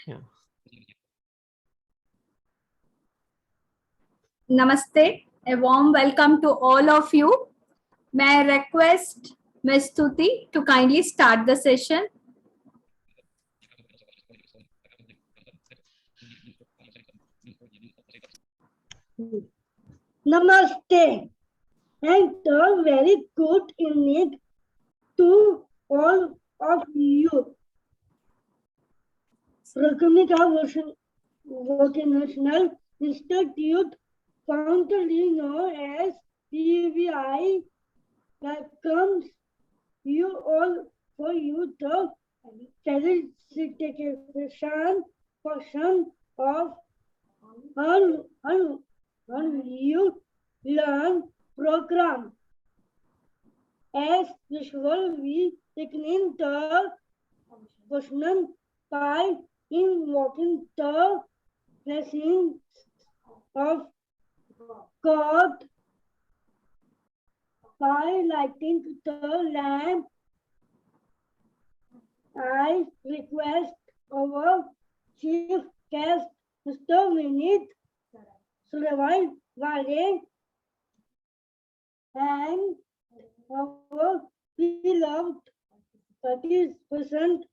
Yeah. Namaste. A warm welcome to all of you. May I request Ms. Stuti to kindly start the session? Namaste and a very good evening to all of you. Prakramika Vocational Institute, commonly known as PVI, welcomes you all for you the felicitation portion of you learn program. As usual, we begin the question by invoking the blessings of God by lighting the lamp. I request our chief guest, Mr. Vineet Saraiwala, and our beloved participant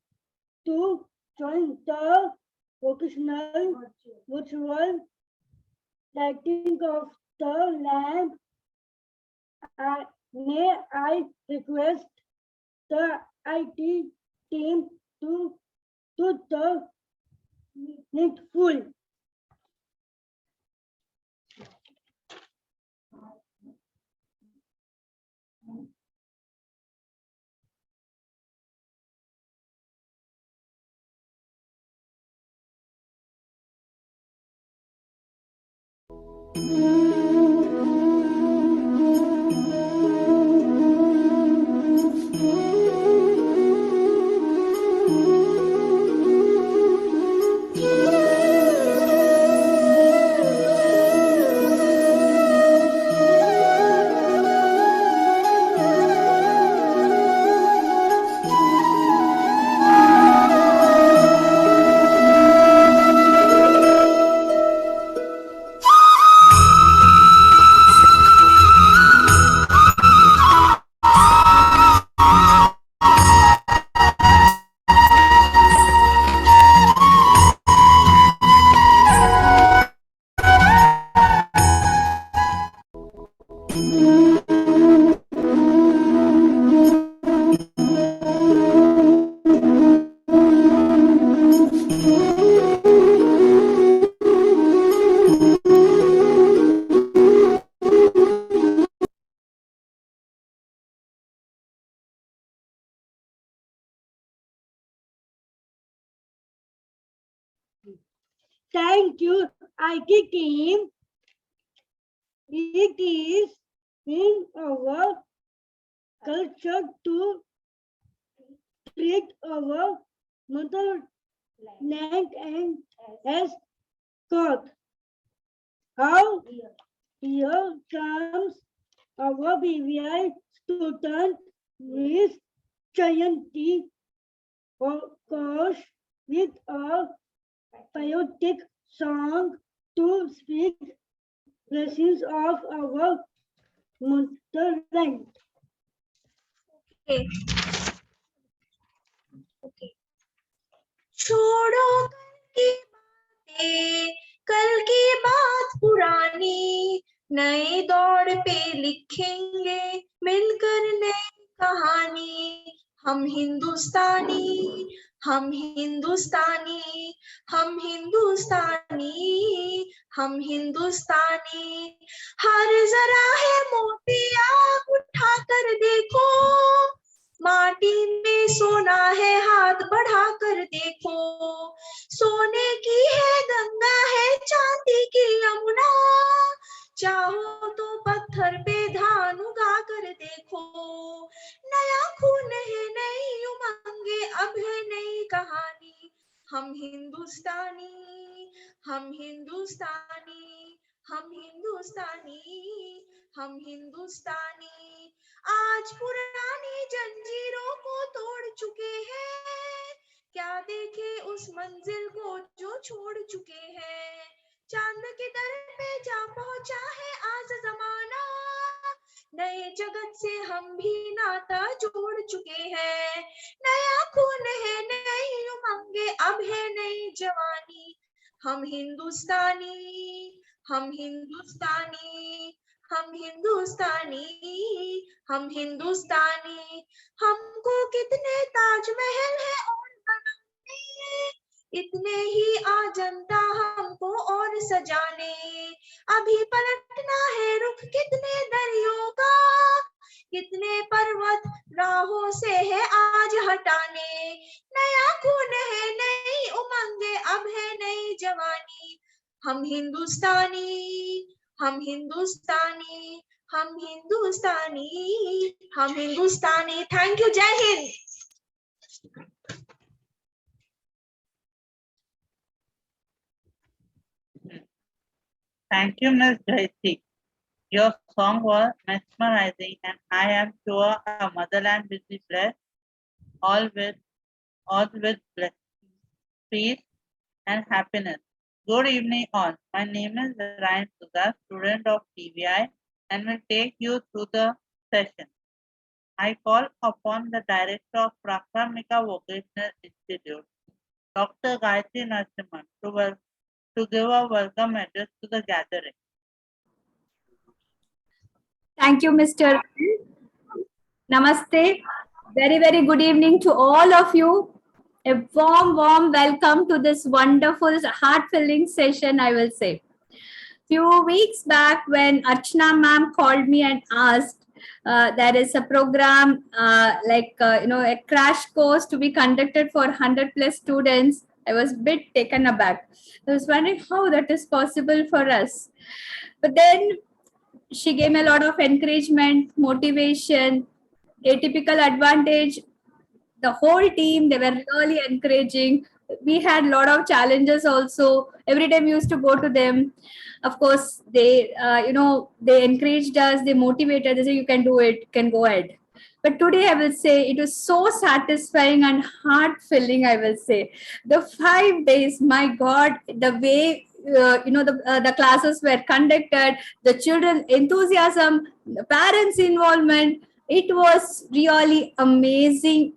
to join the vocational virtual lighting of the lamp. May I request the IT team to do the needful. Thank you, IT team. It is in our culture to treat our motherland and as God. How here comes our BVI student Miss Jayanti, of course, with a patriotic song to speak blessings of our motherland. Okay. Okay. छोड़ो कल की बात पुरानी, नए दौर पे लिखेंगे मिलकर नई कहानी। हम हिंदुस्तानी, हम हिंदुस्तानी, हम हिंदुस्तानी, हम हिंदुस्तानी। हर जरा है मोती आग उठा कर देखो, माटी में सोना है हाथ बढ़ा कर देखो। सोने की है गंगा है चांदी की यमुना, चाहो तो पत्थर पे धान उगा कर देखो। नया खून है नई उमंगे अब है नई कहानी। हम हिंदुस्तानी, हम हिंदुस्तानी, हम हिंदुस्तानी, हम हिंदुस्तानी। आज पुरानी जंजीरों को तोड़ चुके हैं, क्या देखे उस मंजिल को जो छोड़ चुके हैं। चांद की दर पे जा पहुंचा है आज जमाना, नए जगत से हम भी नाता जोड़ चुके हैं। नया खून है नई उमंगे, अब है नई जवानी। हम हिंदुस्तानी, हम हिंदुस्तानी, हम हिंदुस्तानी, हम हिंदुस्तानी। हमको कितने ताजमहल है और बनाने, इतने ही आ जनता हमको और सजाने। अभी पलटना है रुख कितने दरियों का, कितने पर्वत राहों से है आज हटाने। नया खून है नई उमंगे, अब है नई जवानी। हम हिंदुस्तानी, हम हिंदुस्तानी, हम हिंदुस्तानी, हम हिंदुस्तानी। Thank you. जय Hind. Thank you, Ms. Jayati. Your song was mesmerizing, and I am sure our motherland will be blessed all with blessings, peace, and happiness. Good evening, all. My name is Ryan Sudha, student of TVI, and will take you through the session. I call upon the director of Prakramika Vocational Institute, Dr. Gayatri Narasimhan, to give a welcome address to the gathering. Thank you, Mr. Namaste. Very, very good evening to all of you. A warm, warm welcome to this wonderful, heart-filling session, I will say. Few weeks back when Archana ma'am called me and asked, there is a program a crash course to be conducted for 100 plus students. I was a bit taken aback. I was wondering how that is possible for us. But then she gave me a lot of encouragement, motivation, Atypical Advantage. The whole team, they were really encouraging. We had a lot of challenges also. Every time we used to go to them. Of course, they encouraged us, they motivated, they say, you can do it, you can go ahead. But today I will say it was so satisfying and heart-filling, I will say. The 5 days, my God, the way the classes were conducted, the children enthusiasm, the parents involvement, it was really amazing.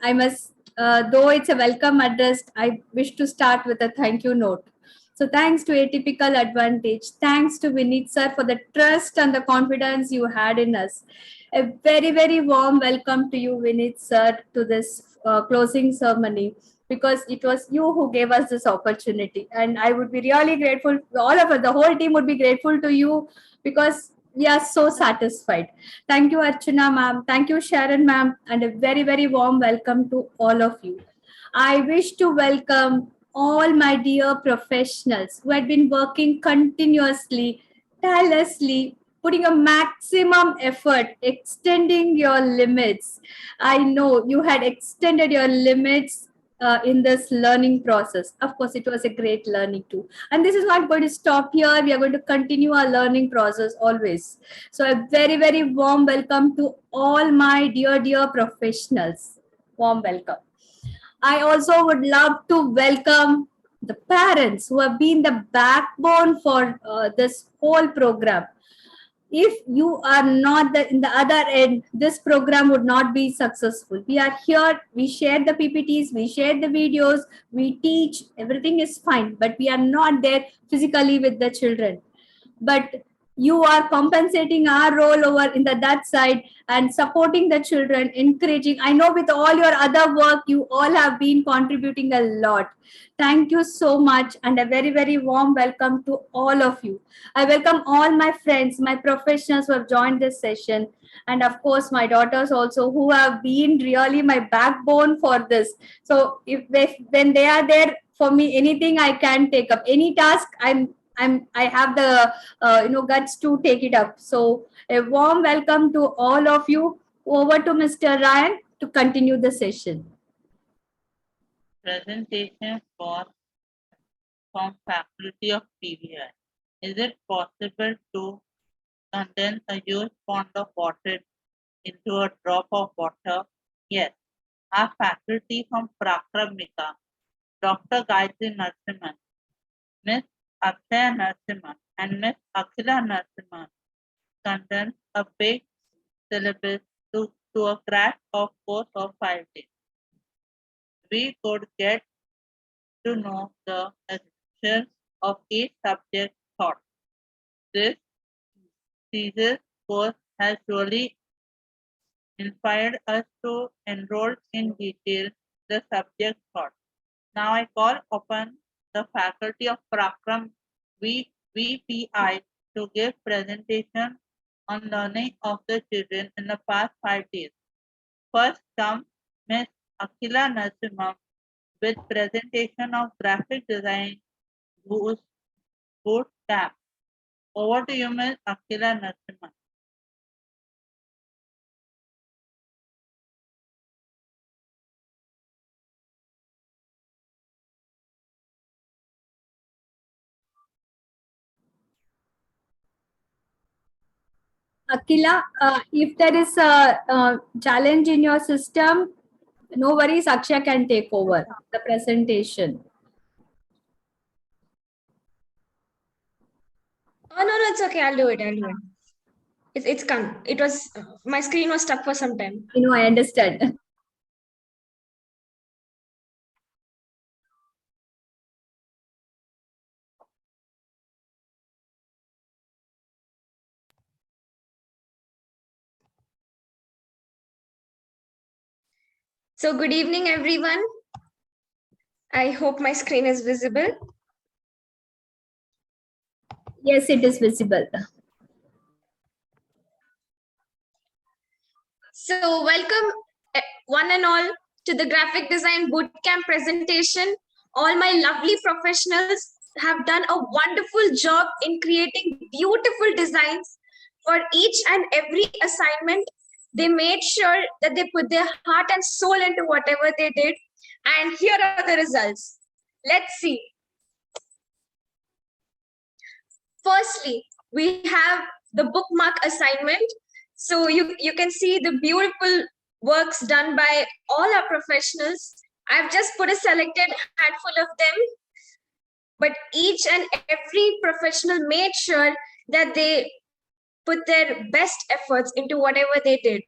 I must, though it's a welcome address, I wish to start with a thank you note. So thanks to Atypical Advantage, thanks to Vineet sir for the trust and the confidence you had in us. A very, very warm welcome to you, Vineet sir, to this closing ceremony, because it was you who gave us this opportunity. And I would be really grateful, all of us, the whole team would be grateful to you, because we are so satisfied. Thank you, Archana ma'am. Thank you, Sharon ma'am. And a very, very warm welcome to all of you. I wish to welcome all my dear professionals who had been working continuously, tirelessly, putting a maximum effort, extending your limits. I know you had extended your limits in this learning process. Of course, it was a great learning too. And this is not going to stop here. We are going to continue our learning process always. So a very, very warm welcome to all my dear, dear professionals. Warm welcome. I also would love to welcome the parents who have been the backbone for this whole program. If you are not in the other end, this program would not be successful. We are here, we share the PPTs, we share the videos, we teach, everything is fine, but we are not there physically with the children. But you are compensating our role over in that side and supporting the children, encouraging. I know with all your other work, you all have been contributing a lot. Thank you so much, and a very, very warm welcome to all of you. I welcome all my friends, my professionals who have joined this session, and of course my daughters also, who have been really my backbone for this. So when they are there for me, anything I can take up, any task, I have the guts to take it up. So a warm welcome to all of you. Over to Mr. Ryan to continue the session. Presentation from faculty of TVI. Is it possible to condense a huge pond of water into a drop of water? Yes. our faculty from Prakramika, Dr. Gayatri Narasimhan, Miss Akshaya Narasimhan, and Miss Akhila Narasimhan contains a big syllabus to a crack of 4 or 5 days. We could get to know the essentials of each subject taught. This thesis course has really inspired us to enroll in detail the subject taught. Now I call upon the faculty of VPI to give presentation on learning of the children in the past 5 days. First comes Ms. Akhila Narasimhan with presentation of graphic design boot camp. Over to you, Ms. Akhila Narasimhan. Akila, if there is a challenge in your system, no worries, Akshay can take over the presentation. Oh, no, it's okay. I'll do it. It's come. It was, my screen was stuck for some time. You know, I understand. So good evening, everyone. I hope my screen is visible. Yes, it is visible. So welcome one and all to the graphic design bootcamp presentation. All my lovely professionals have done a wonderful job in creating beautiful designs for each and every assignment. They made sure that they put their heart and soul into whatever they did. And here are the results. Let's see. Firstly, we have the bookmark assignment. So you can see the beautiful works done by all our professionals. I've just put a selected handful of them, but each and every professional made sure that they put their best efforts into whatever they did.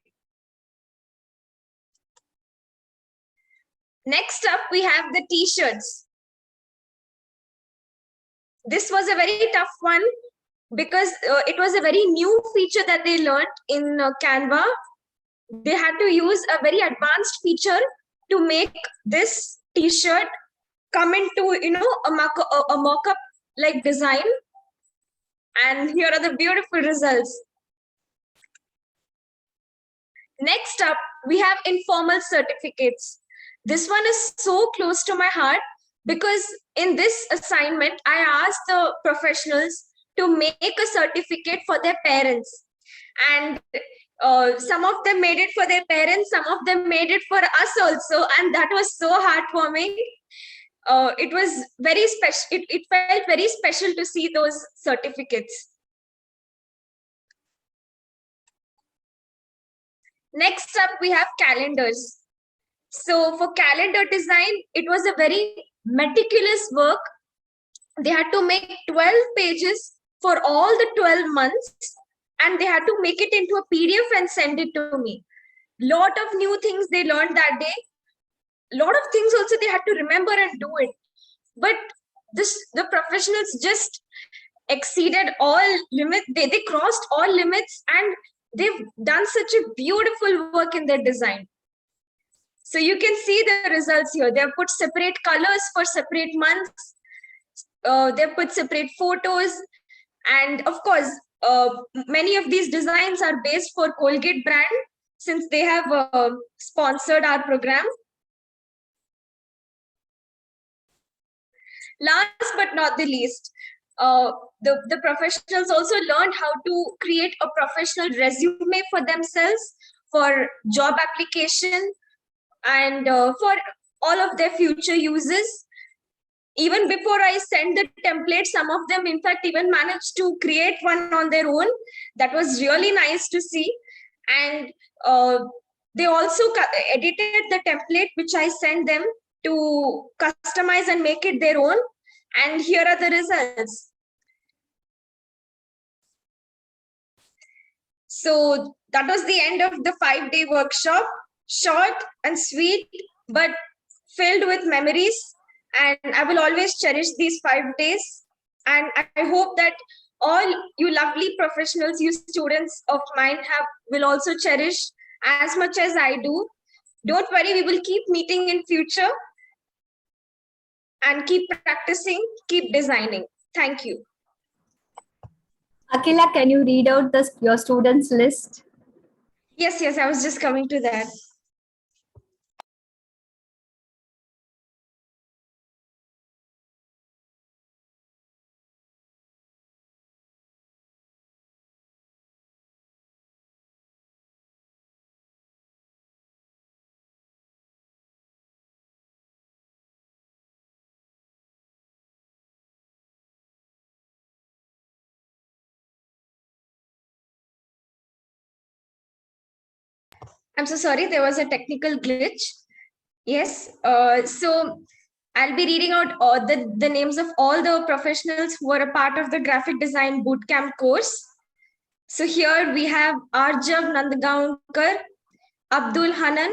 Next up, we have the t-shirts. This was a very tough one because it was a very new feature that they learned in Canva. They had to use a very advanced feature to make this t-shirt come into, a mock-up like design. And here are the beautiful results. Next up, we have informal certificates. This one is so close to my heart because in this assignment, I asked the professionals to make a certificate for their parents. And some of them made it for their parents, some of them made it for us also. And that was so heartwarming. It was very special. It felt very special to see those certificates. Next up, we have calendars. So for calendar design, it was a very meticulous work. They had to make 12 pages for all the 12 months, and they had to make it into a PDF and send it to me. Lot of new things they learned that day. Lot of things also they had to remember and do it. But the professionals just exceeded all limits. They crossed all limits, and they've done such a beautiful work in their design. So you can see the results here. They have put separate colors for separate months. They've put separate photos. And of course, many of these designs are based for Colgate brand since they have sponsored our program. Last but not the least, the professionals also learned how to create a professional resume for themselves, for job application, and for all of their future uses. Even before I send the template, some of them, in fact, even managed to create one on their own. That was really nice to see. And They also edited the template which I sent them to customize and make it their own. And here are the results. So that was the end of the 5-day workshop. Short and sweet, but filled with memories. And I will always cherish these 5 days. And I hope that all you lovely professionals, you students of mine will also cherish as much as I do. Don't worry, we will keep meeting in future and keep practicing, keep designing. Thank you. Akila, can you read out your students list? Yes, I was just coming to that. I'm so sorry, there was a technical glitch. Yes, so I'll be reading out all the names of all the professionals who are a part of the graphic design bootcamp course. So here we have Arjav Nandagaunkar, Abdul Hanan.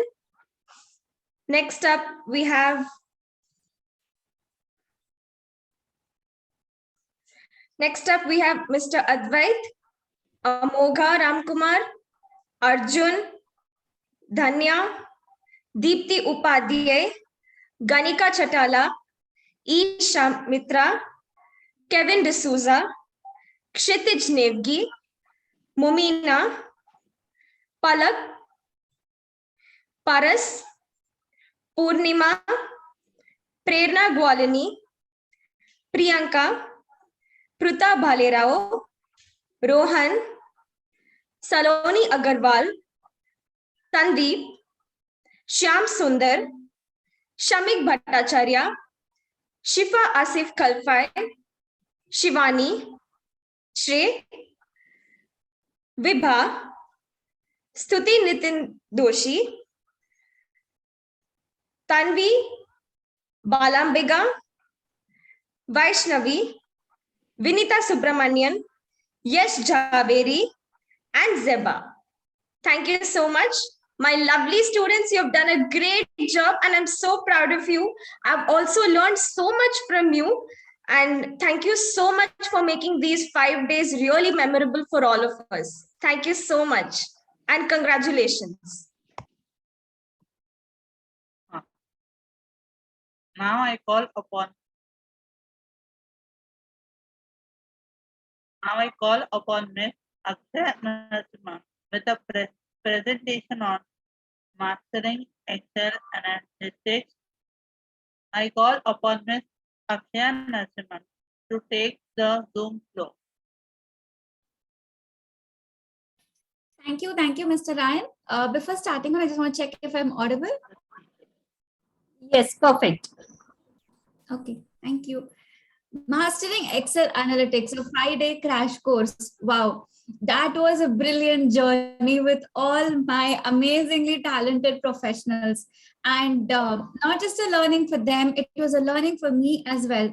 Next up, we have Mr. Advait, Amogha Ramkumar, Arjun, Dhanya, Deepti Upadhyay, Ganika Chatala, Isha Mitra, Kevin D'Souza, Kshitij Nevgi, Mumina, Palak, Paras, Purnima, Prerna Gwalini, Priyanka, Pruta Bhalerao, Rohan, Saloni Agarwal, Tandeep, Shyam Sundar, Shamik Bhattacharya, Shifa Asif Kalfai, Shivani, Shrey, Vibha, Stuti Nitin Doshi, Tanvi, Balambega, Vaishnavi, Vinita Subramanian, Yash Javeri, and Zeba. Thank you so much. My lovely students, you have done a great job and I'm so proud of you. I've also learned so much from you. And thank you so much for making these 5 days really memorable for all of us. Thank you so much. And congratulations. Now I call upon Ms. Akshaya Narasimhan with a presentation on mastering Excel analytics. I call upon Ms. Akshaya Narasimhan to take the Zoom floor. Thank you, Mr. Ryan. Before starting, I just want to check if I'm audible. Yes, perfect. Okay, thank you. Mastering Excel Analytics, a 5-day crash course. Wow, that was a brilliant journey with all my amazingly talented professionals. And not just a learning for them, it was a learning for me as well.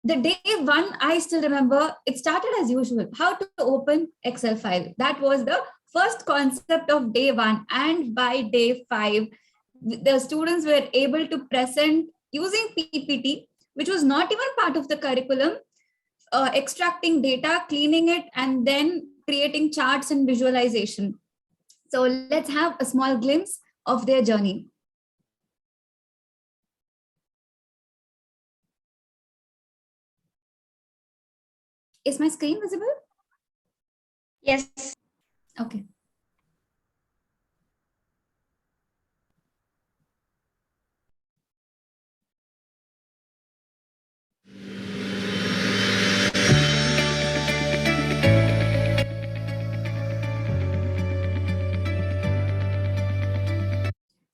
The day one, I still remember, it started as usual, how to open Excel file. That was the first concept of day one. And by day 5, the students were able to present using PPT, which was not even part of the curriculum, extracting data, cleaning it, and then creating charts and visualization. So let's have a small glimpse of their journey. Is my screen visible? Yes. Okay.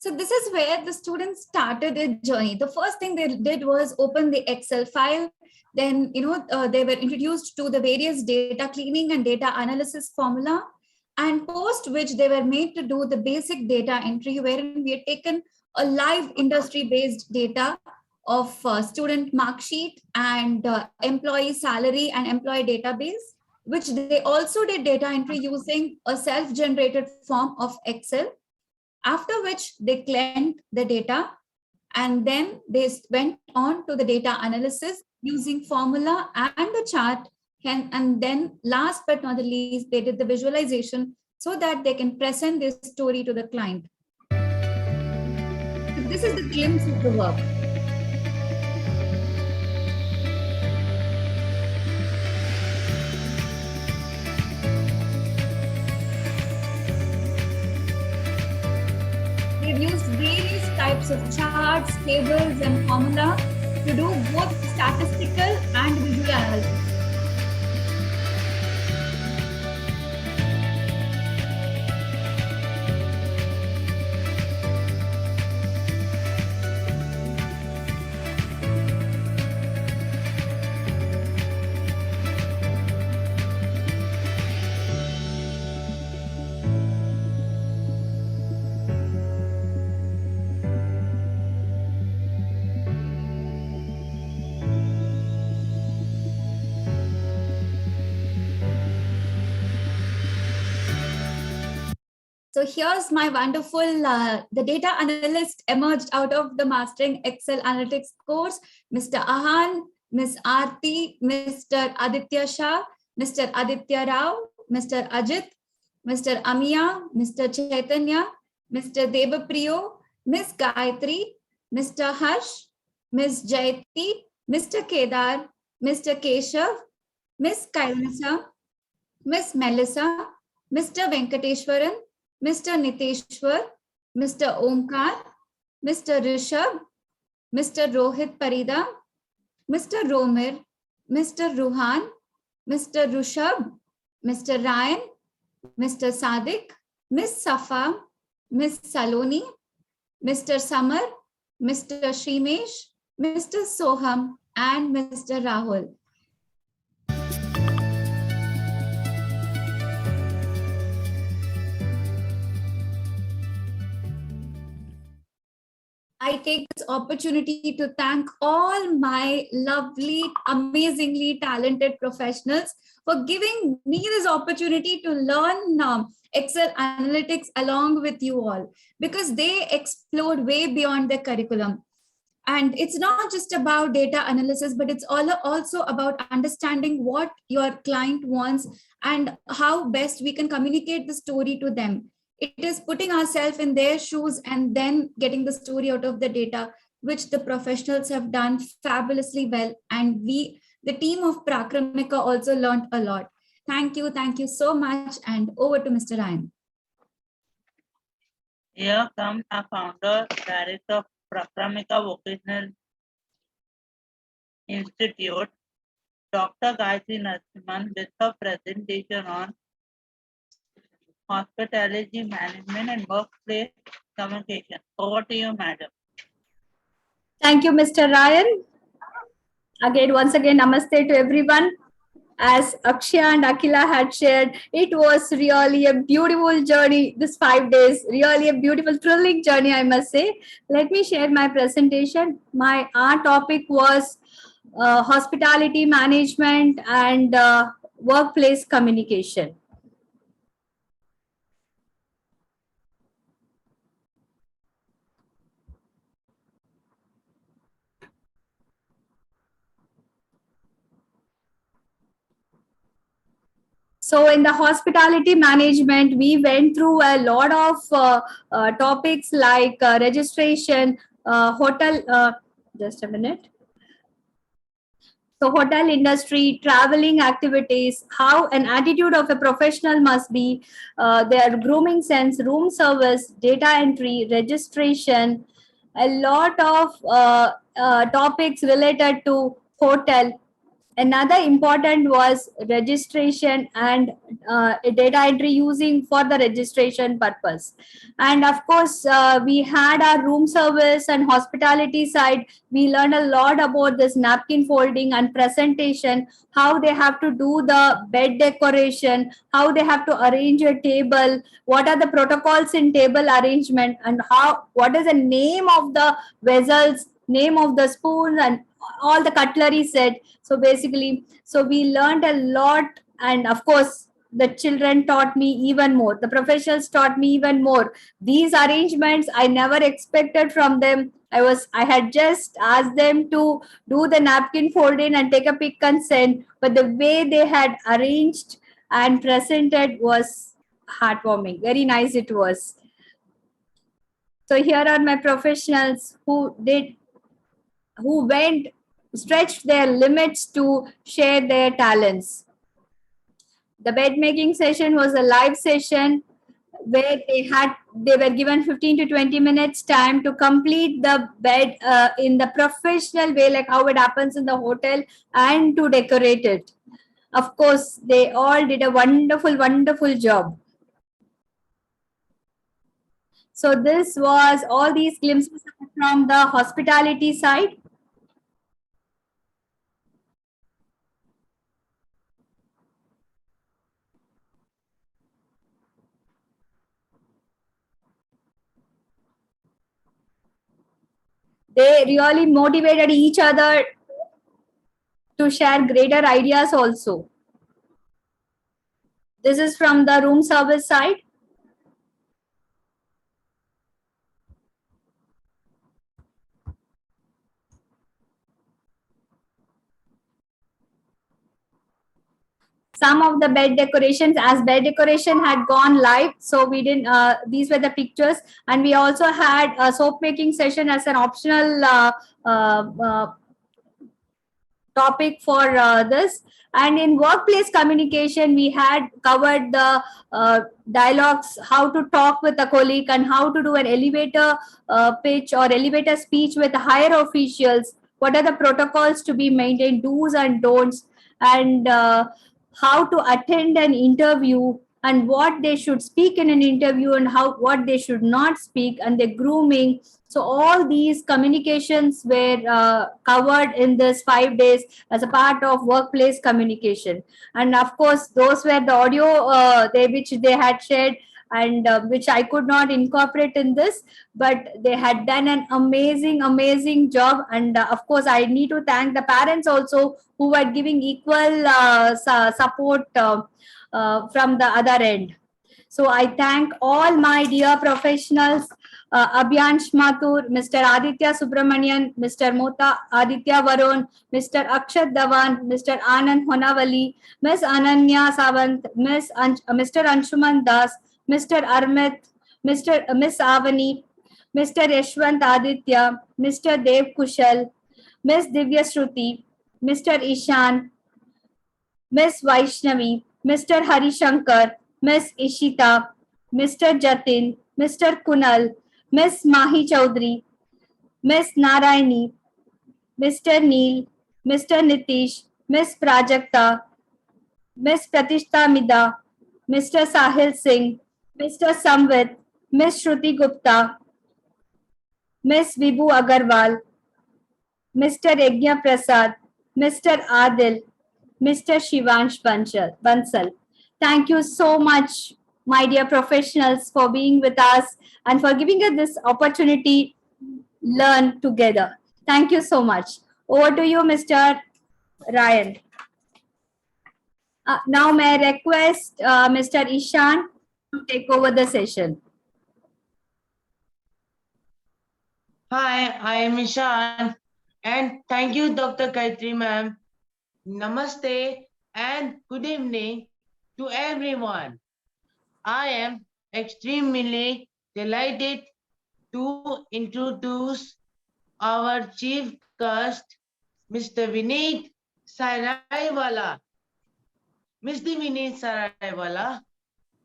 So this is where the students started their journey. The first thing they did was open the Excel file. Then, they were introduced to the various data cleaning and data analysis formula. and post which they were made to do the basic data entry, wherein we had taken a live industry-based data of student mark sheet and employee salary and employee database, which they also did data entry using a self-generated form of Excel, after which they cleaned the data and then they went on to the data analysis using formula and the chart. And then last but not the least, they did the visualization so that they can present this story to the client. This is the glimpse of the work. We've used various types of charts, tables, and formula to do both statistical and visual analysis. So here's my wonderful, the data analyst emerged out of the Mastering Excel Analytics course, Mr. Ahan, Ms. Aarti, Mr. Aditya Shah, Mr. Aditya Rao, Mr. Ajit, Mr. Amiya, Mr. Chaitanya, Mr. Devapriyo, Ms. Gayatri, Mr. Harsh, Ms. Jayati, Mr. Kedar, Mr. Keshav, Ms. Kailasa, Ms. Melissa, Mr. Venkateshwaran, Mr. Niteshwar, Mr. Omkar, Mr. Rishabh, Mr. Rohit Parida, Mr. Romir, Mr. Ruhan, Mr. Rushabh, Mr. Ryan, Mr. Sadiq, Ms. Safa, Ms. Saloni, Mr. Samar, Mr. Shrimesh, Mr. Soham, and Mr. Rahul. I take this opportunity to thank all my lovely, amazingly talented professionals for giving me this opportunity to learn Excel analytics along with you all, because they explored way beyond their curriculum. And it's not just about data analysis, but it's also about understanding what your client wants and how best we can communicate the story to them. It is putting ourselves in their shoes and then getting the story out of the data, which the professionals have done fabulously well. And we, the team of Prakramika, also learned a lot. Thank you so much. And over to Mr. Ryan. Here comes our founder, director of Prakramika Vocational Institute, Dr. Gayatri Narasimhan, with her presentation on hospitality management and workplace communication. Over to you, madam. Thank you, Mr. Ryan. Once again, namaste to everyone. As Akshay and Akila had shared, it was really a beautiful journey, this 5 days, really a beautiful, thrilling journey, I must say. Let me share my presentation. Our topic was hospitality management and workplace communication. So in the hospitality management, we went through a lot of topics like registration, hotel, just a minute. So hotel industry, traveling activities, how an attitude of a professional must be, their grooming sense, room service, data entry, registration, a lot of topics related to hotel, Another important was registration and data entry using for the registration purpose. And of course, we had our room service and hospitality side. We learned a lot about this napkin folding and presentation, how they have to do the bed decoration, how they have to arrange a table, what are the protocols in table arrangement, and what is the name of the vessels, name of the spoons, and all the cutlery set. So basically, so we learned a lot. And of course, the children taught me even more, the professionals taught me even more. These arrangements I never expected from them. I had just asked them to do the napkin folding and take a pic and send, but the way they had arranged and presented was heartwarming, very nice it was. So here are my professionals who went stretched their limits to share their talents. The bed making session was a live session where they were given 15 to 20 minutes time to complete the bed in the professional way, like how it happens in the hotel, and to decorate it. Of course, they all did a wonderful job. So this was all these glimpses from the hospitality side. They really motivated each other to share greater ideas also. This is from the room service side. Some of the bed decorations, as bed decoration had gone live, so we didn't, these were the pictures. And we also had a soap making session as an optional topic for this. And in workplace communication, we had covered the dialogues, how to talk with a colleague and how to do an elevator pitch or elevator speech with higher officials, what are the protocols to be maintained, do's and don'ts, and how to attend an interview and what they should speak in an interview and what they should not speak, and the grooming. So all these communications were covered in this 5 days as a part of workplace communication. And of course, those were the audio which they had shared, and which I could not incorporate in this, but they had done an amazing job. And of course, I need to thank the parents also, who were giving equal support from the other end. So I thank all my dear professionals, Abhyansh Mathur, Mr. Aditya Subramanian, Mr. Mota Aditya Varun, Mr. Akshat Dhawan, Mr. Anand Honavali, Ms. Ananya Savant, Mr. Anshuman Das, Mr. Armit, Miss Avani, Mr. Yashwant Aditya, Mr. Dev Kushal, Ms. Divya Shruti, Mr. Ishan, Ms. Vaishnavi, Mr. Harishankar, Ms. Ishita, Mr. Jatin, Mr. Kunal, Ms. Mahi Chaudhary, Ms. Narayani, Mr. Neil, Mr. Nitish, Ms. Prajakta, Ms. Pratishta Mida, Mr. Sahil Singh, Mr. Samvit, Ms. Shruti Gupta, Ms. Vibhu Agarwal, Mr. Yajna Prasad, Mr. Adil, Mr. Shivansh Bansal. Thank you so much, my dear professionals, for being with us and for giving us this opportunity learn together. Thank you so much. Over to you, Mr. Ryan. Now may I request Mr. Ishan to take over the session. Hi, I am Ishan, and thank you, Dr. Gayatri ma'am. Namaste and good evening to everyone. I am extremely delighted to introduce our chief guest, Mr. Vineet Saraiwala. Mr. Vineet Saraiwala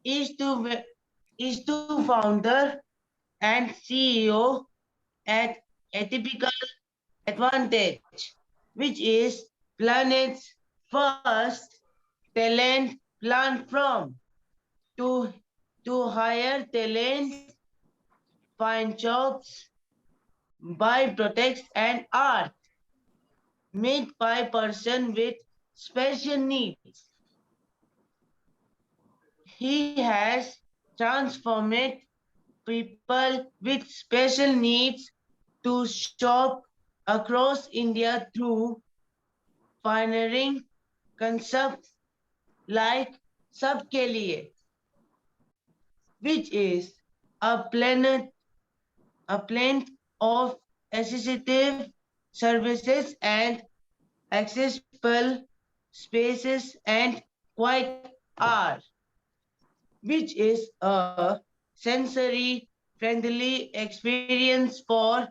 is the founder and CEO at Atypical Advantage, which is planet's First, talent plant from to hire talent, find jobs, buy products and art. Meet by person with special needs. He has transformed people with special needs to shop across India through pioneering concepts like Sabke Liye, which is a planet of accessible services and accessible spaces and quiet art, which is a sensory friendly experience for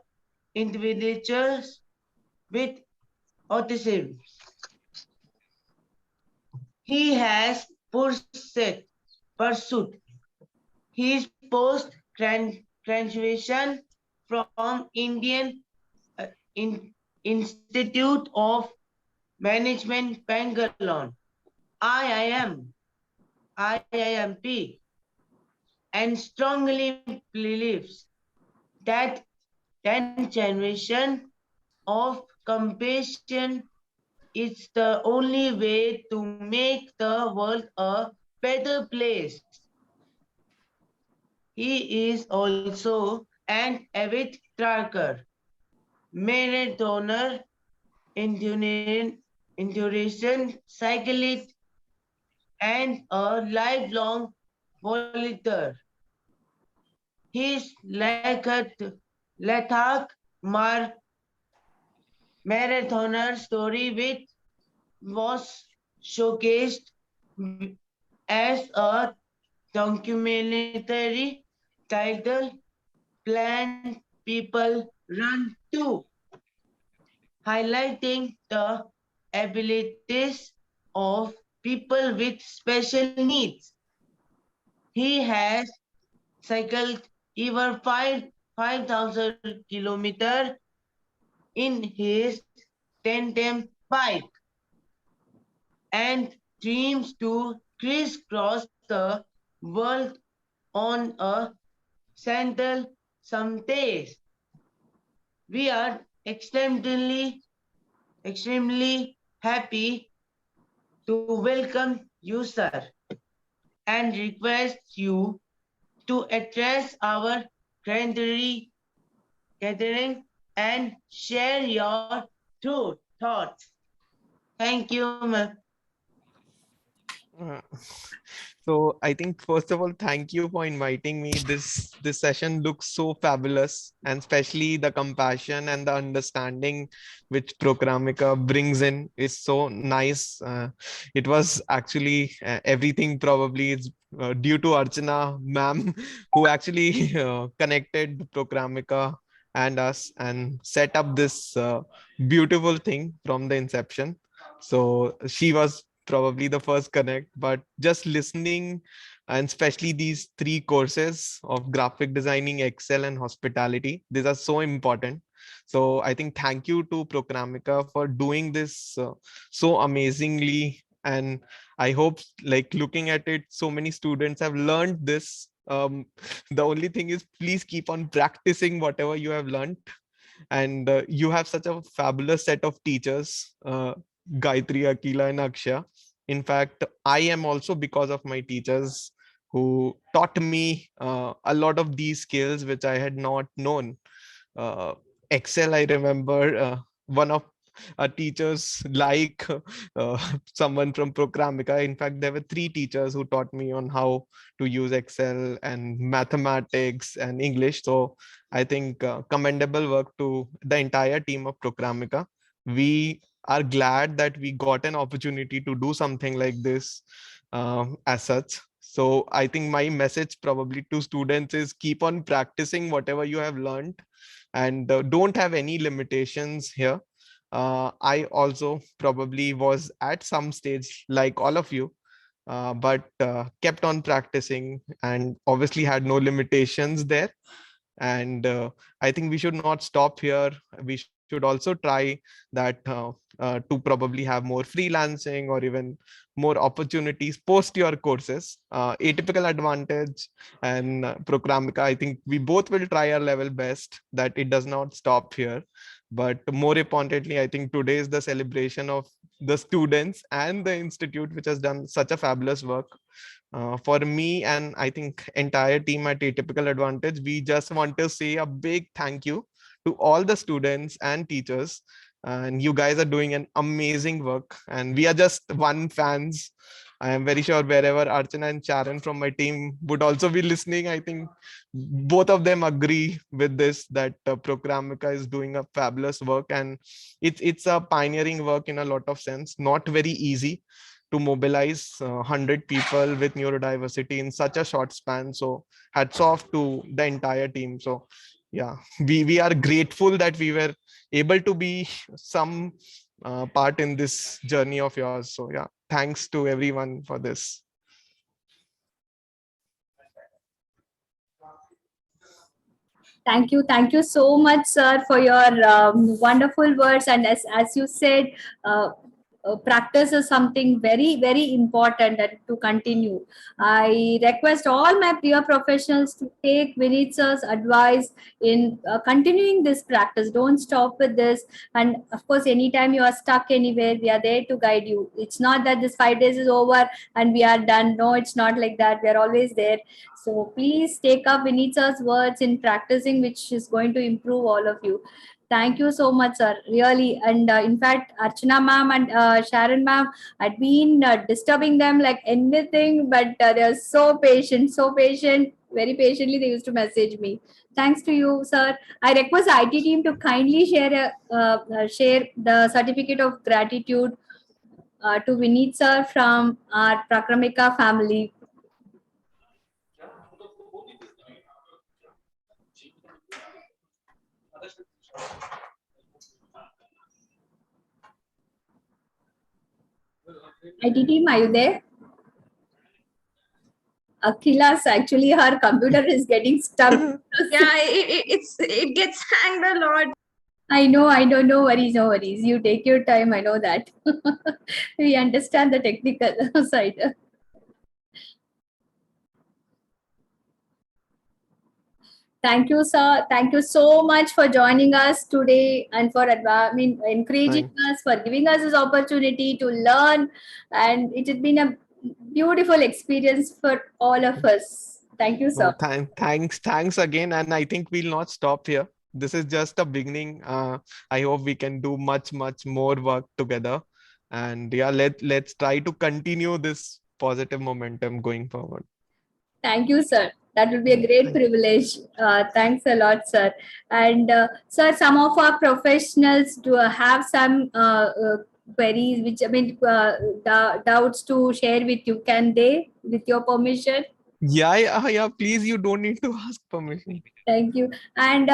individuals with autism. He has pursued his post-graduation from Indian uh, In- Institute of Management Bangalore, IIM, IIMP, and strongly believes that 10th generation of compassion is the only way to make the world a better place. He is also an avid tracker, marathoner, endurance cyclist, and a lifelong volunteer. His Lathak Mar marathoner story, which was showcased as a documentary titled Plan People Run To, highlighting the abilities of people with special needs. He has cycled over 5,000 kilometers in his tandem bike and dreams to crisscross the world on a sandal some days. We are extremely happy to welcome you, sir, and request you to address our gathering and share your true thoughts. Thank you, ma'am. Uh, So I think first of all, thank you for inviting me. This session looks so fabulous, and especially the compassion and the understanding which Prakramika brings in is so nice. It was actually everything probably is due to Archana ma'am, who actually connected Prakramika and us and set up this beautiful thing from the inception. So she was probably the first connect, but just listening, and especially these three courses of graphic designing, Excel, and hospitality, these are so important. So I think thank you to Prakramika for doing this so amazingly. And I hope, like, looking at it, so many students have learned this. The only thing is, please keep on practicing whatever you have learned. And you have such a fabulous set of teachers, Gayatri, Akila, and Aksha. In fact, I am also because of my teachers who taught me a lot of these skills which I had not known. uh, Excel, I remember one of our teachers, like someone from Prakramika. In fact, there were three teachers who taught me on how to use Excel and mathematics and English. So I think commendable work to the entire team of Prakramika. We are glad that we got an opportunity to do something like this as such. So I think my message probably to students is keep on practicing whatever you have learned, and don't have any limitations here. I also probably was at some stage like all of you, but kept on practicing and obviously had no limitations there. And I think we should not stop here. We should should also try that to probably have more freelancing or even more opportunities post your courses. Atypical Advantage and Prakramika, I think we both will try our level best that it does not stop here. But more importantly, I think today is the celebration of the students and the institute, which has done such a fabulous work. For me and I think entire team at Atypical Advantage, we just want to say a big thank you to all the students and teachers. And you guys are doing an amazing work. And we are just one fans. I am very sure wherever Archana and Sharon from my team would also be listening, I think both of them agree with this, that Prakramika is doing a fabulous work, and it's a pioneering work in a lot of sense. Not very easy to mobilize 100 people with neurodiversity in such a short span. So hats off to the entire team. So yeah, we are grateful that we were able to be some part in this journey of yours. So yeah, thanks to everyone for this. Thank you so much, sir, for your wonderful words. And as you said, practice is something very, very important and to continue. I request all my peer professionals to take Vineet sir's advice in continuing this practice. Don't stop with this. And of course, anytime you are stuck anywhere, we are there to guide you. It's not that this 5 days is over and we are done. No, it's not like that. We are always there. So please take up Vineet sir's words in practicing, which is going to improve all of you. Thank you so much, sir. Really. And in fact, Archana ma'am and Sharon ma'am, I'd been disturbing them like anything, but they're so patient, very patiently they used to message me. Thanks to you, sir. I request IT team to kindly share the certificate of gratitude to Vineet sir from our Prakramika family. IT team, are you there? Akhila's actually her computer is getting stuck. Yeah, it gets hanged a lot. I know, no worries, no worries. You take your time, I know that. We understand the technical side. Thank you, sir. Thank you so much for joining us today and for encouraging us, for giving us this opportunity to learn. And it has been a beautiful experience for all of us. Thank you, sir. No, thanks again. And I think we'll not stop here. This is just a beginning. I hope we can do much more work together. And yeah, let's try to continue this positive momentum going forward. Thank you, sir. That will be a great privilege. Thanks a lot, sir. And sir, some of our professionals do have some queries, which doubts to share with you. Can they, with your permission? Yeah. Please, you don't need to ask permission. Thank you. And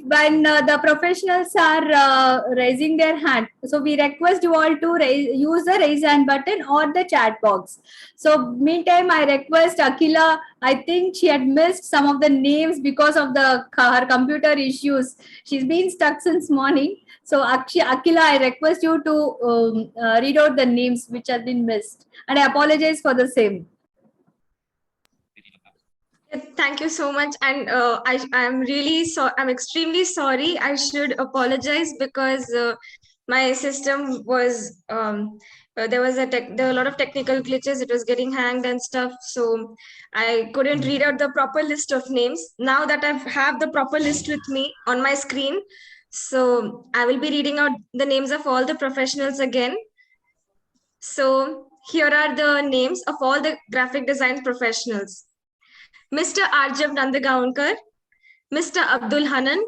when the professionals are raising their hand, so we request you all to use the raise hand button or the chat box. So meantime, I request Akila, I think she had missed some of the names because of her computer issues. She's been stuck since morning. So Akila, I request you to read out the names which have been missed. And I apologize for the same. Thank you so much, and I'm extremely sorry. I should apologize because my system was there were a lot of technical glitches. It was getting hanged and stuff, so I couldn't read out the proper list of names. Now that I have the proper list with me on my screen, so I will be reading out the names of all the professionals again. So here are the names of all the graphic design professionals. Mr. Arjav Nandagaonkar, Mr. Abdul Hanan,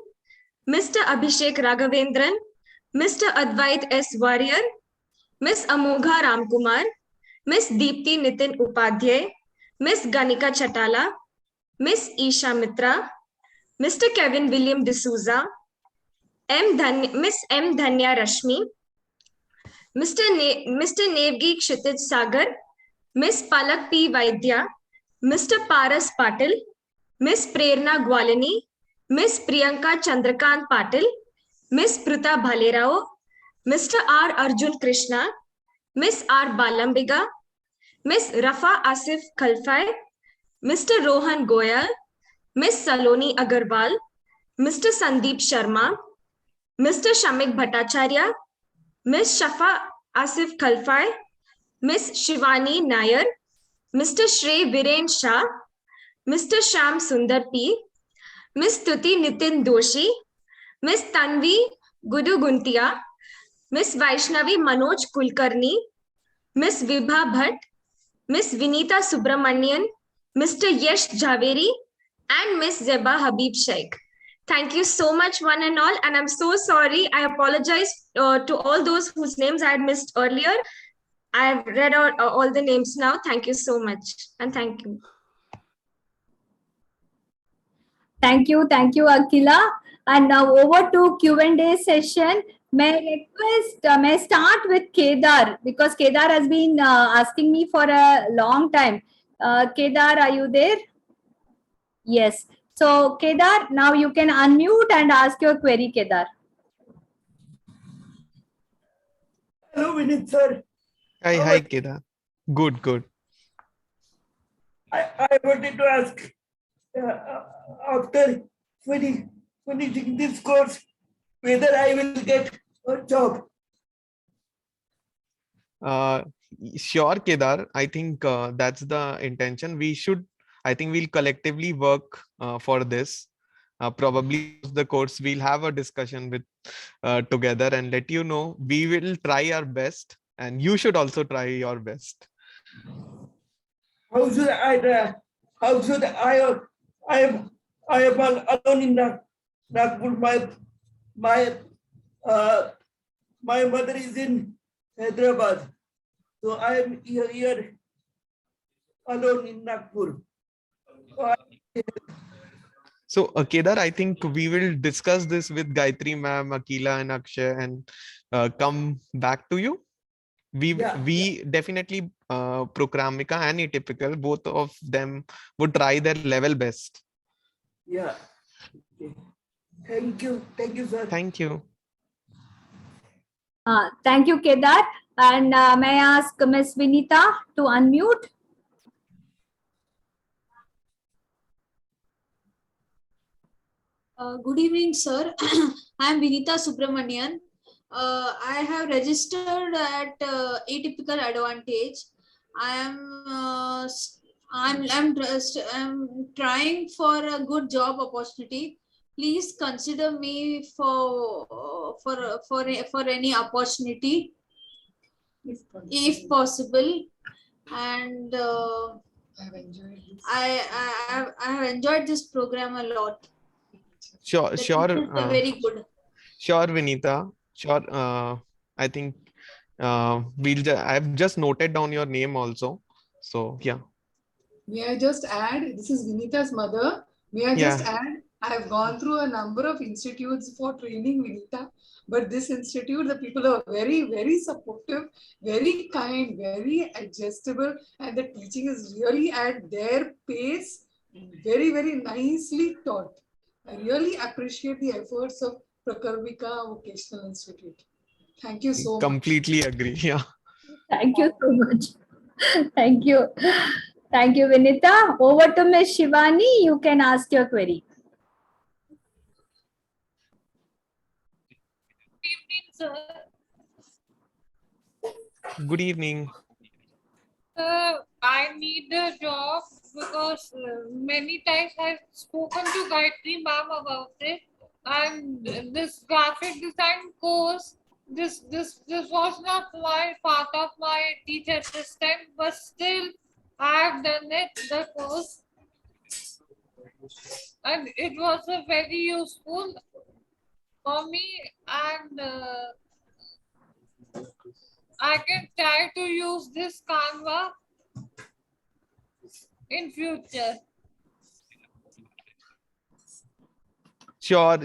Mr. Abhishek Raghavendran, Mr. Advait S. Warrior, Miss Amogha Ramkumar, Miss Deepti Nitin Upadhyay, Miss Ganika Chatala, Miss Isha Mitra, Mr. Kevin William D'Souza, Miss M. Dhanya Rashmi, Mr. Nevgi Kshitij Sagar, Miss Palak P. Vaidya, Mr. Paras Patil, Miss Prerna Gwalini, Miss Priyanka Chandrakant Patil, Miss Prita Bhalerao, Mr. R. Arjun Krishna, Miss R. Balambiga, Miss Rafa Asif Khalfai, Mr. Rohan Goyal, Miss Saloni Agarwal, Mr. Sandeep Sharma, Mr. Shamik Bhattacharya, Miss Shafa Asif Khalfai, Miss Shivani Nair, Mr. Shrey Viren Shah, Mr. Sham Sundar P, Miss Tuti Nitin Doshi, Miss Tanvi Gudu Guntia, Miss Vaishnavi Manoj Kulkarni, Miss Vibha Bhatt, Miss Vinita Subramanian, Mr. Yash Javeri, and Miss Zeba Habib Sheikh. Thank you so much, one and all. And I'm so sorry. I apologize to all those whose names I had missed earlier. I've read out all the names now. Thank you so much. And thank you. Thank you, Akila. And now over to Q&A session. May I request, may I start with Kedar, because Kedar has been asking me for a long time. Kedar, are you there? Yes. So Kedar, now you can unmute and ask your query, Kedar. Hello, Vineet sir. Hi, Kedar. Good. I wanted to ask, after finishing this course, whether I will get a job. Sure, Kedar. I think that's the intention. I think we'll collectively work for this. Probably the course we'll have a discussion with together and let you know. We will try our best, and you should also try your best. How should I? How should I? I am alone in Nagpur. My mother is in Hyderabad, so I am here alone in Nagpur. So, Kedar, I think we will discuss this with Gayatri ma'am, Akila and Akshay and come back to you. We definitely Prakramika and Atypical, both of them would try their level best. Yeah. Okay. Thank you, sir. Thank you. Thank you, Kedar. And may I ask Ms. Vinita to unmute? Good evening, sir. I am Vinita Subramanian. I have registered at Atypical Advantage. I'm trying for a good job opportunity. Please consider me for any opportunity, if possible. And I have enjoyed this program a lot. Sure. Very good. Sure, Vinita. Sure. I think I've just noted down your name also. So yeah. May I just add, this is Vinita's mother. May I just add, I have gone through a number of institutes for training Vinita, but this institute, the people are very, very supportive, very kind, very adjustable, and the teaching is really at their pace, very, very nicely taught. I really appreciate the efforts of Prakramika Vocational Institute. Thank you so much. Completely agree. Yeah. Thank you so much. Thank you. Thank you, Vinita. Over to Ms. Shivani. You can ask your query. Good evening, sir. Good evening. I need a job because many times I've spoken to Gayatri ma'am about it, and this graphic design course, this was not my part of my teacher system, but still I have done it, the course, and it was a very useful for me, and I can try to use this Canva in future. Sure.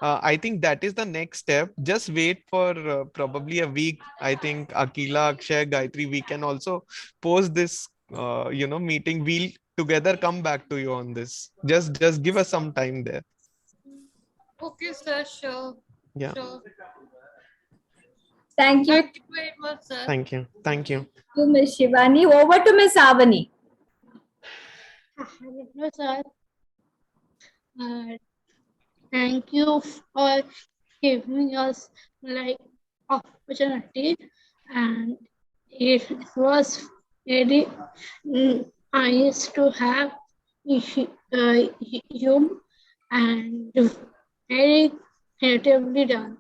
I think that is the next step. Just wait for probably a week. I think Akila, Akshay, Gayatri, we can also post this, meeting. We'll together come back to you on this. Just give us some time there. Okay, sir. Sure. Yeah. Sure. Thank you. Thank you very much, sir. Thank you. Thank you. To Ms. Shivani. Over to Ms. Avani. Hello, sir. Thank you for giving us like opportunity, and it was very nice to have you, and very creatively done.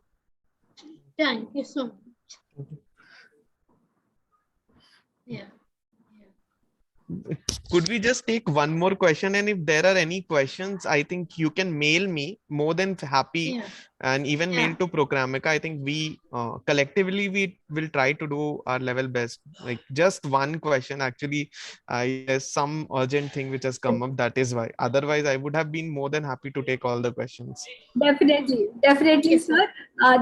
Thank you so much. Yeah. Could we just take one more question? And if there are any questions, I think you can mail me. More than happy, Yeah. and even mail Yeah. to Prakramika. I think we collectively we will try to do our level best. Like just one question. Actually, there's some urgent thing which has come up. That is why. Otherwise, I would have been more than happy to take all the questions. Definitely, definitely, sir.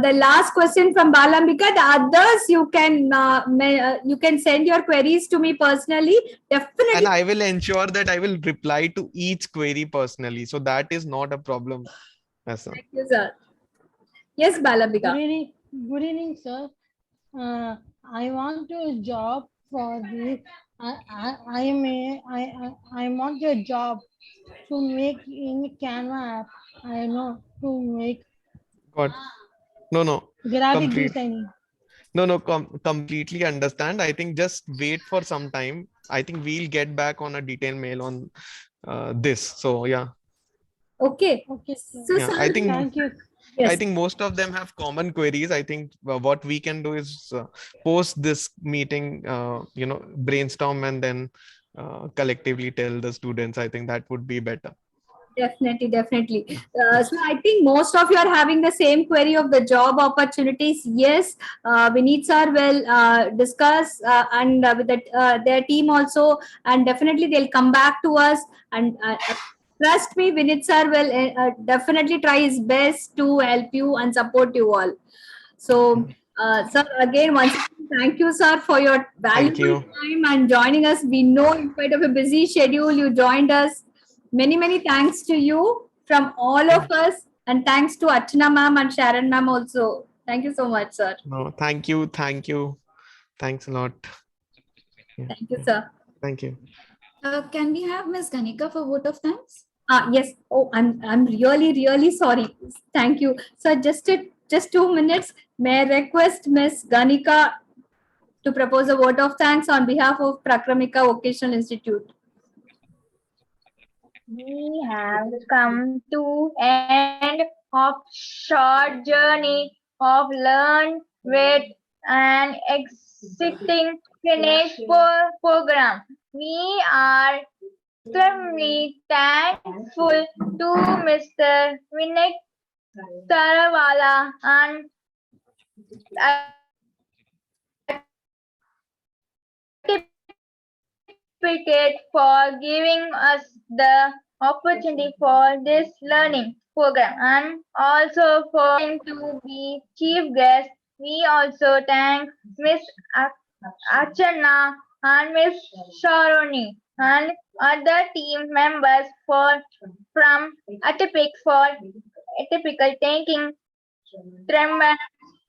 The last question from Balambika. The others you can send your queries to me personally. Definitely. And I will ensure that I will reply to each query personally. So that is not a problem. Yes, sir. Thank you, sir. Yes, Balambika. Good evening, sir. I want a job for the. I want a job to make in Canva app. I know to make Got no graphic complete. designing. No, completely understand. I think just wait for some time. I think we'll get back on a detailed mail on this. So yeah, Okay. Okay, sir. So, yeah. sir, I think Thank you. yes. most of them have common queries. I think what we can do is post this meeting, brainstorm and then collectively tell the students. I think that would be better. Definitely, definitely. So I think most of you are having the same query of the job opportunities. Yes, Vineet sir will discuss and with their team also, and definitely they'll come back to us. And trust me, Vineet sir will definitely try his best to help you and support you all. So, sir, again, once again, thank you, sir, for your Thank valuable you. time and joining us. We know in spite of a busy schedule, you joined us. Many, many thanks to you from all of us. And thanks to Archana ma'am and Sharon ma'am also. Thank you so much, sir. No, thank you. Thank you. Thanks a lot. Yeah. Thank you, sir. Thank you. Can we have Ms. Ganika for vote of thanks? Yes. Oh, I'm really, really sorry. Thank you. Sir, just 2 minutes. May I request Miss Ganika to propose a vote of thanks on behalf of Prakramika Vocational Institute. We have come to end of short journey of learn with an exciting finish program. We are extremely thankful to Mr. Vineet Saraiwala and Atypical for giving us the opportunity for this learning program and also for him to be chief guest. We also thank Miss Archana and Miss Sharoni and other team members from Atypical taking tremendous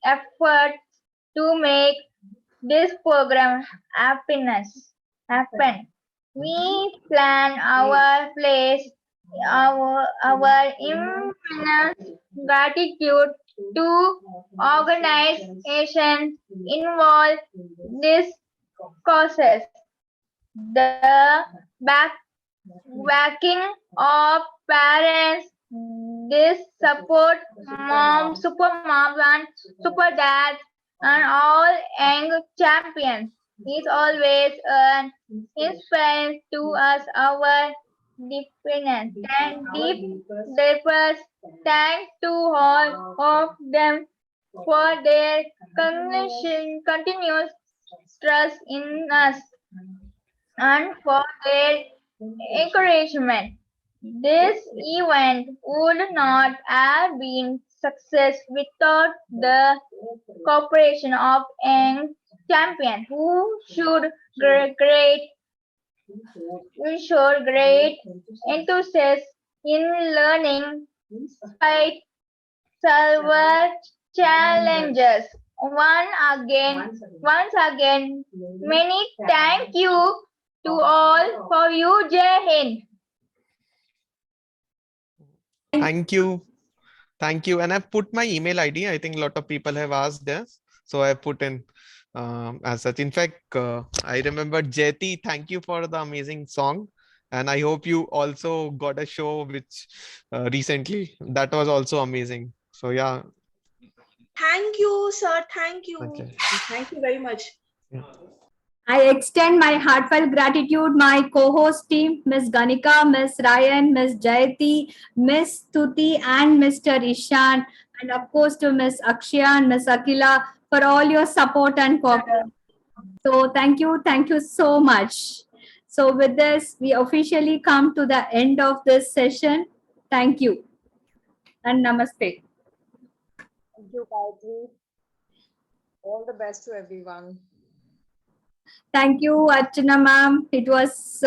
effort to make this program happen. We plan our place, our immense gratitude to organizations involved this process. The backing of parents, this support super moms and super dads and all young champions is always an inspiration to us our dependence and deepest thanks to all of them for their continuous trust in us and for their encouragement. This event would not have been success without the cooperation of young champions who showed great enthusiasm in learning despite server challenges. Once again, many thank you to all for you. Jai Hind. Thank you. Thank you. And I've put my email ID. I think a lot of people have asked this. So I put in as such. In fact, I remember Jeti, thank you for the amazing song. And I hope you also got a show which recently that was also amazing. So yeah. Thank you, sir. Thank you. Okay. Thank you very much. Yeah. I extend my heartfelt gratitude my co-host team, Ms. Ganika, Ms. Ryan, Ms. Jayati, Ms. Tuti, and Mr. Ishan, and of course to Ms. Akshaya and Ms. Akila for all your support and cooperation. So thank you so much. So with this, we officially come to the end of this session. Thank you and namaste. Thank you, Gayatri. All the best to everyone. Thank you, Archana ma'am. It was